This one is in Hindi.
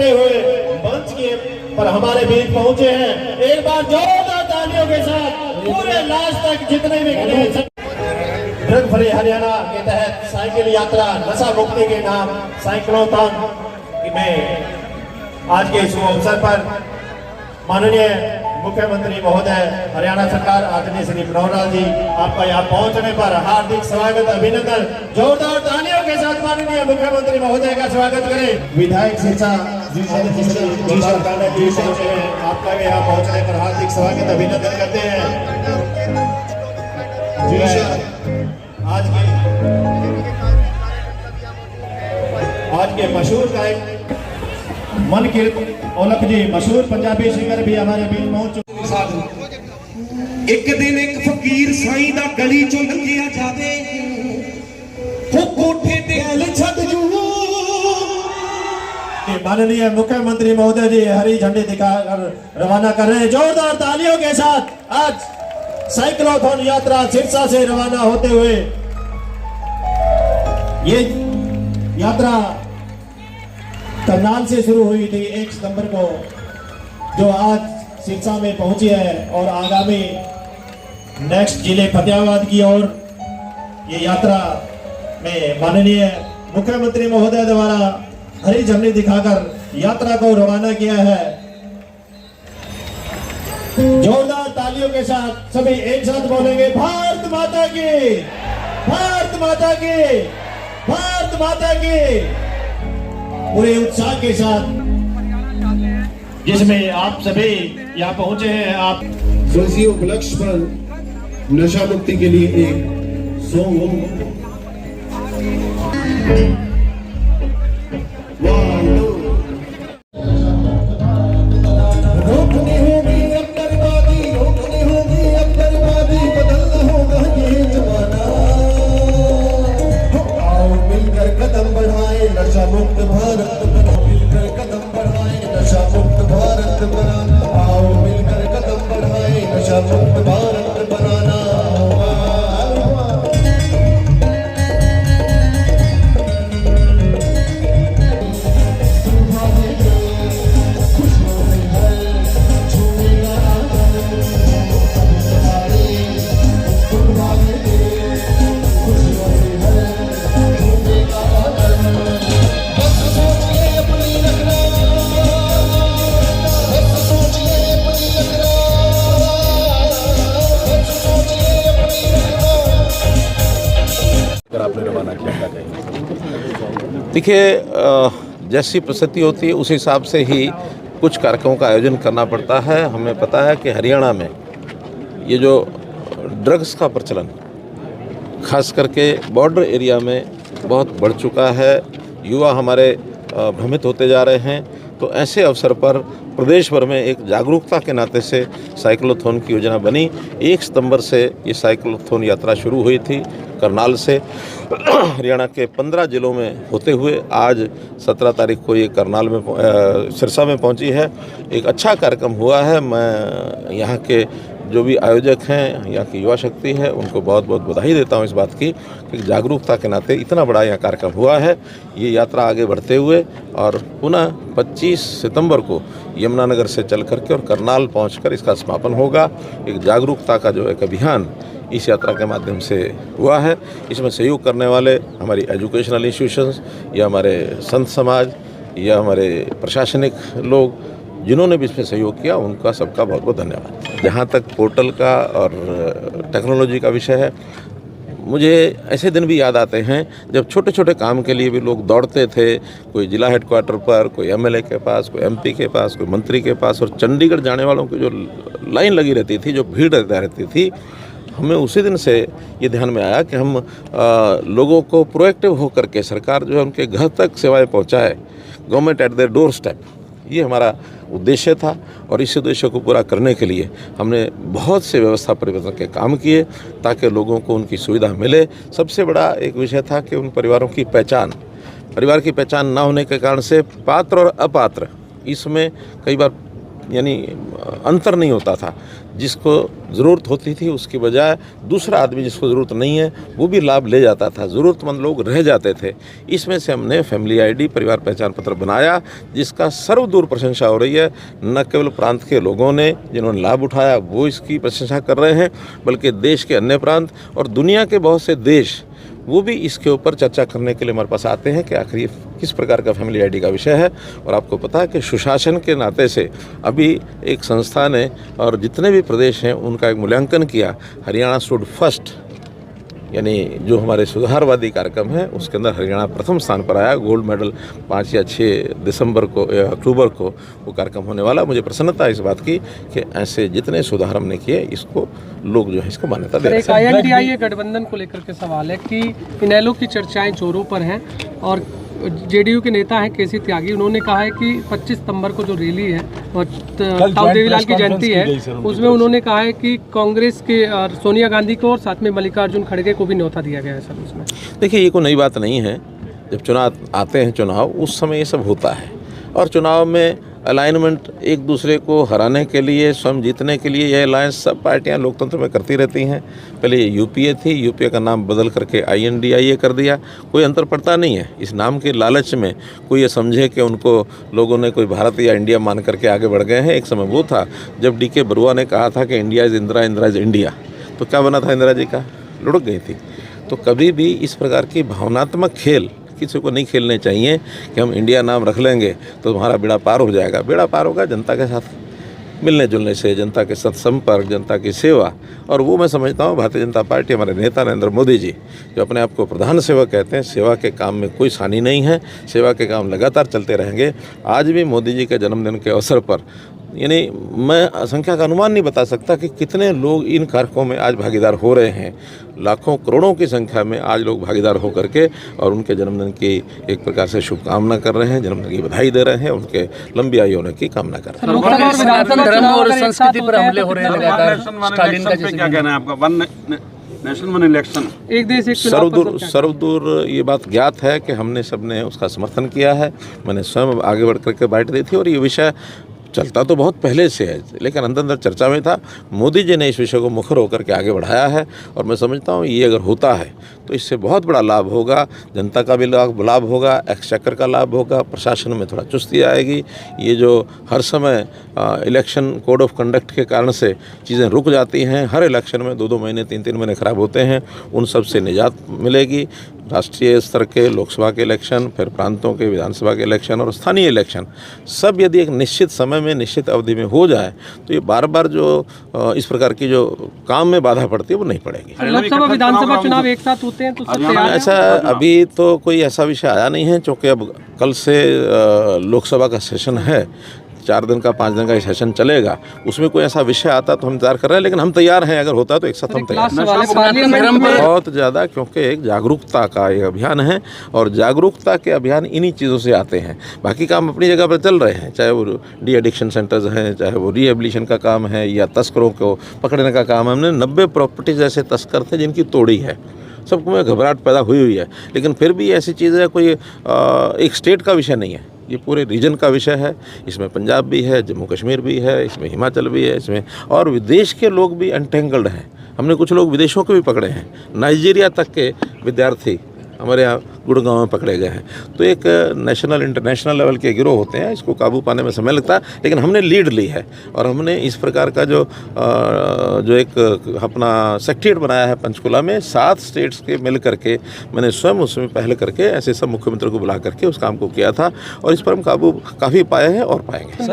करते हुए मंच के पर हमारे बीच पहुंचे हैं। एक बार जोरदार तालियों के साथ पूरे लास्ट तक जितने भी खड़े ड्रग फ्री हरियाणा के तहत साइकिल यात्रा नशा मुक्ति के नाम साइक्लोथॉन में आज के शुभ अवसर पर माननीय मुख्यमंत्री महोदय हरियाणा सरकार आदरणीय श्री मनोहर लाल जी, आपका यहाँ पहुंचने पर हार्दिक स्वागत अभिनंदन। जोरदार तालियों के साथ माननीय मुख्यमंत्री महोदय का स्वागत करें। विधायक सिरसा आपका यहाँ पहुंचने पर हार्दिक स्वागत अभिनंदन करते हैं। आज के मशहूर गायक मन के औलख जी, मशहूर पंजाबी सिंगर भी हमारे बीच पहुंच चुके। एक दिन एक फकीर साईं दा गली चों लंघिया जावे, हो कोठे ते हल छद जू। माननीय मुख्यमंत्री महोदय जी हरी झंडी दिखाकर रवाना कर रहे हैं। जोरदार तालियों के साथ आज साइक्लोथॉन यात्रा सिरसा से रवाना होते हुए ये यात्रा करनाल से शुरू हुई थी 1 सितंबर को, जो आज सिरसा में पहुंची है और आगामी नेक्स्ट जिले फतेहाबाद की ओर ये यात्रा में माननीय मुख्यमंत्री महोदय द्वारा हरी झंडी दिखाकर यात्रा को रवाना किया है। जोरदार तालियों के साथ सभी एक साथ बोलेंगे, भारत माता की, भारत माता की, भारत माता की, पूरे उत्साह के साथ, जिसमें आप सभी यहाँ पहुंचे हैं। आप इसी उपलक्ष्य पर नशा मुक्ति के लिए एक सॉन्ग रोकनी होगी अब बर्बादी, रोकनी होगी अब बर्बादी, बदलना होगा ये जमाना। आओ मिलकर कदम बढ़ाए नशा मुक्त भारत बनाओ, मिलकर कदम बढ़ाए नशा मुक्त भारत बनाना। आओ मिलकर कदम बढ़ाए नशा मुक्त भारत बनाना। आपने रवाना किया था? देखिए, जैसी परिस्थिति होती है उस हिसाब से ही कुछ कार्यक्रमों का आयोजन करना पड़ता है। हमें पता है कि हरियाणा में ये जो ड्रग्स का प्रचलन खास करके बॉर्डर एरिया में बहुत बढ़ चुका है, युवा हमारे भ्रमित होते जा रहे हैं। तो ऐसे अवसर पर प्रदेश भर में एक जागरूकता के नाते से साइक्लोथॉन की योजना बनी। 1 सितंबर से ये साइक्लोथॉन यात्रा शुरू हुई थी करनाल से, हरियाणा के 15 जिलों में होते हुए आज 17 तारीख को ये करनाल में सिरसा में पहुंची है। एक अच्छा कार्यक्रम हुआ है। मैं यहाँ के जो भी आयोजक हैं, यहाँ की युवा शक्ति है, उनको बहुत बहुत बधाई देता हूँ इस बात की कि जागरूकता के नाते इतना बड़ा यहाँ कार्यक्रम हुआ है। ये यात्रा आगे बढ़ते हुए और पुनः 25 सितंबर को यमुनानगर से चल करके और करनाल पहुंचकर इसका समापन होगा। एक जागरूकता का जो एक अभियान इस यात्रा के माध्यम से हुआ है। इसमें सहयोग करने वाले हमारी एजुकेशनल इंस्टीट्यूशंस या हमारे संत समाज या हमारे प्रशासनिक लोग जिन्होंने भी इसमें सहयोग किया, उनका सबका बहुत बहुत धन्यवाद। जहाँ तक पोर्टल का और टेक्नोलॉजी का विषय है, मुझे ऐसे दिन भी याद आते हैं जब छोटे छोटे काम के लिए भी लोग दौड़ते थे, कोई जिला हेडक्वार्टर पर, कोई एमएलए के पास, कोई एमपी के पास, कोई मंत्री के पास, और चंडीगढ़ जाने वालों की जो लाइन लगी रहती थी, जो भीड़ रहती थी, हमें उसी दिन से ये ध्यान में आया कि हम लोगों को प्रोएक्टिव होकर के सरकार जो है उनके घर तक सेवाएं पहुंचाए, government at their door step, ये हमारा उद्देश्य था। और इस उद्देश्य को पूरा करने के लिए हमने बहुत से व्यवस्था परिवर्तन के काम किए ताकि लोगों को उनकी सुविधा मिले। सबसे बड़ा एक विषय था कि उन परिवारों की पहचान, परिवार की पहचान ना होने के कारण से पात्र और अपात्र, इसमें कई बार यानी अंतर नहीं होता था। जिसको ज़रूरत होती थी उसकी बजाय दूसरा आदमी जिसको ज़रूरत नहीं है वो भी लाभ ले जाता था, ज़रूरतमंद लोग रह जाते थे। इसमें से हमने फैमिली आईडी परिवार पहचान पत्र बनाया, जिसका सर्वदूर प्रशंसा हो रही है। न केवल प्रांत के लोगों ने जिन्होंने लाभ उठाया वो इसकी प्रशंसा कर रहे हैं, बल्कि देश के अन्य प्रांत और दुनिया के बहुत से देश वो भी इसके ऊपर चर्चा करने के लिए हमारे पास आते हैं कि आखिर ये किस प्रकार का फैमिली आईडी का विषय है। और आपको पता है कि सुशासन के नाते से अभी एक संस्था ने और जितने भी प्रदेश हैं उनका एक मूल्यांकन किया। हरियाणा स्टूड फर्स्ट, यानी जो हमारे सुधारवादी कार्यक्रम है उसके अंदर हरियाणा प्रथम स्थान पर आया। गोल्ड मेडल 5 या 6 दिसंबर को या अक्टूबर को वो कार्यक्रम होने वाला। मुझे प्रसन्नता इस बात की कि ऐसे जितने सुधार हमने किए इसको लोग जो है इसको मान्यता दे रहे हैं। एक INDIA गठबंधन को लेकर के सवाल है कि इनेलो की चर्चाएं जोरों पर हैं और JDU के नेता हैं KC त्यागी, उन्होंने कहा है कि 25 सितंबर को जो रैली है और ताऊ देवीलाल की जयंती है उसमें उन्होंने कहा है कि कांग्रेस के सोनिया गांधी को और साथ में मल्लिकार्जुन खड़गे को भी न्योता दिया गया है सर उसमें। देखिए ये कोई नई बात नहीं है। जब चुनाव आते हैं चुनाव उस समय ये सब होता है और चुनाव में अलाइनमेंट एक दूसरे को हराने के लिए स्वयं जीतने के लिए यह अलायंस सब पार्टियां लोकतंत्र में करती रहती हैं। पहले ये UPA थी, UPA का नाम बदल करके INDIA कर दिया। कोई अंतर पड़ता नहीं है। इस नाम के लालच में कोई ये समझे कि उनको लोगों ने कोई भारत या इंडिया मान करके आगे बढ़ गए हैं। एक समय वो था जब DK बरुआ ने कहा था कि India is Indira, Indira is India, तो क्या बना था इंदिरा जी का? लुढ़क गई थी। तो कभी भी इस प्रकार की भावनात्मक खेल किसी को नहीं खेलने चाहिए कि हम इंडिया नाम रख लेंगे तो तुम्हारा बेड़ा पार हो जाएगा। बेड़ा पार होगा जनता के साथ मिलने जुलने से, जनता के साथ संपर्क, जनता की सेवा। और वो मैं समझता हूँ भारतीय जनता पार्टी, हमारे नेता नरेंद्र मोदी जी जो अपने आप को प्रधान सेवक कहते हैं, सेवा के काम में कोई सानी नहीं है। सेवा के काम लगातार चलते रहेंगे। आज भी मोदी जी के जन्मदिन के अवसर पर यानी मैं संख्या का अनुमान नहीं बता सकता कि कितने लोग इन कार्यक्रमों में आज भागीदार हो रहे हैं। लाखों करोड़ों की संख्या में आज लोग भागीदार हो करके और उनके जन्मदिन की एक प्रकार से शुभकामना कर रहे हैं, जन्मदिन की बधाई दे रहे हैं, उनके लंबी आयु होने की कामना कर रहे हैं। धर्म और संस्कृति पर हमले हो रहे हैं लगातार। स्टालिन का क्या कहना है आपका? वन नेशन वन इलेक्शन, एक देश एक सर्वदूर ये बात ज्ञात है कि हमने सबने उसका समर्थन किया है। मैंने स्वयं आगे बढ़ करके बाइट दी थी और ये विषय चलता तो बहुत पहले से है, लेकिन अंदर चर्चा में था। मोदी जी ने इस विषय को मुखर होकर के आगे बढ़ाया है और मैं समझता हूँ ये अगर होता है तो इससे बहुत बड़ा लाभ होगा। जनता का भी लाभ होगा, एक्सचेकर का लाभ होगा, प्रशासन में थोड़ा चुस्ती आएगी। ये जो हर समय इलेक्शन कोड ऑफ कंडक्ट के कारण से चीज़ें रुक जाती हैं, हर इलेक्शन में 2-2 महीने 3-3 महीने ख़राब होते हैं, उन सब से निजात मिलेगी। राष्ट्रीय स्तर के लोकसभा के इलेक्शन, फिर प्रांतों के विधानसभा के इलेक्शन और स्थानीय इलेक्शन सब यदि एक निश्चित समय में निश्चित अवधि में हो जाए तो ये बार बार जो इस प्रकार की जो काम में बाधा पड़ती है वो नहीं पड़ेगी। लोकसभा विधानसभा चुनाव एक साथ होते हैं तो सब तैयार हैं? ऐसा अभी तो कोई ऐसा विषय आया नहीं है, क्योंकि अब कल से लोकसभा का सेशन है, 4 दिन का 5 दिन का सेशन चलेगा। उसमें कोई ऐसा विषय आता तो हम इंतजार कर रहे हैं, लेकिन हम तैयार हैं। अगर होता तो एक साथ हम तैयार बहुत ज़्यादा, क्योंकि एक जागरूकता का एक अभियान है और जागरूकता के अभियान इन्हीं चीज़ों से आते हैं। बाकी काम अपनी जगह पर चल रहे हैं, चाहे वो डी एडिक्शन सेंटर्स हैं, चाहे वो रिहेबिलिटेशन का काम है या तस्करों को पकड़ने का काम है। हमने 90 प्रॉपर्टीज ऐसे तस्कर थे जिनकी तोड़ी है। सबको में घबराहट पैदा हुई है, लेकिन फिर भी ऐसी चीज़ है, कोई एक स्टेट का विषय नहीं है, ये पूरे रीजन का विषय है। इसमें पंजाब भी है, जम्मू कश्मीर भी है, इसमें हिमाचल भी है, इसमें और विदेश के लोग भी एंटेंगल्ड हैं। हमने कुछ लोग विदेशों के भी पकड़े हैं, नाइजीरिया तक के विद्यार्थी हमारे यहाँ गुड़गांव में पकड़े गए हैं। तो एक नेशनल इंटरनेशनल लेवल के गिरोह होते हैं, इसको काबू पाने में समय लगता है, लेकिन हमने लीड ली है और हमने इस प्रकार का जो एक अपना सेक्रेटरीट बनाया है पंचकुला में 7 स्टेट्स के मिल करके, मैंने स्वयं उसमें पहल करके ऐसे सब मुख्यमंत्री को बुला करके उस काम को किया था और इस पर हम काबू काफ़ी पाए हैं और पाएंगे।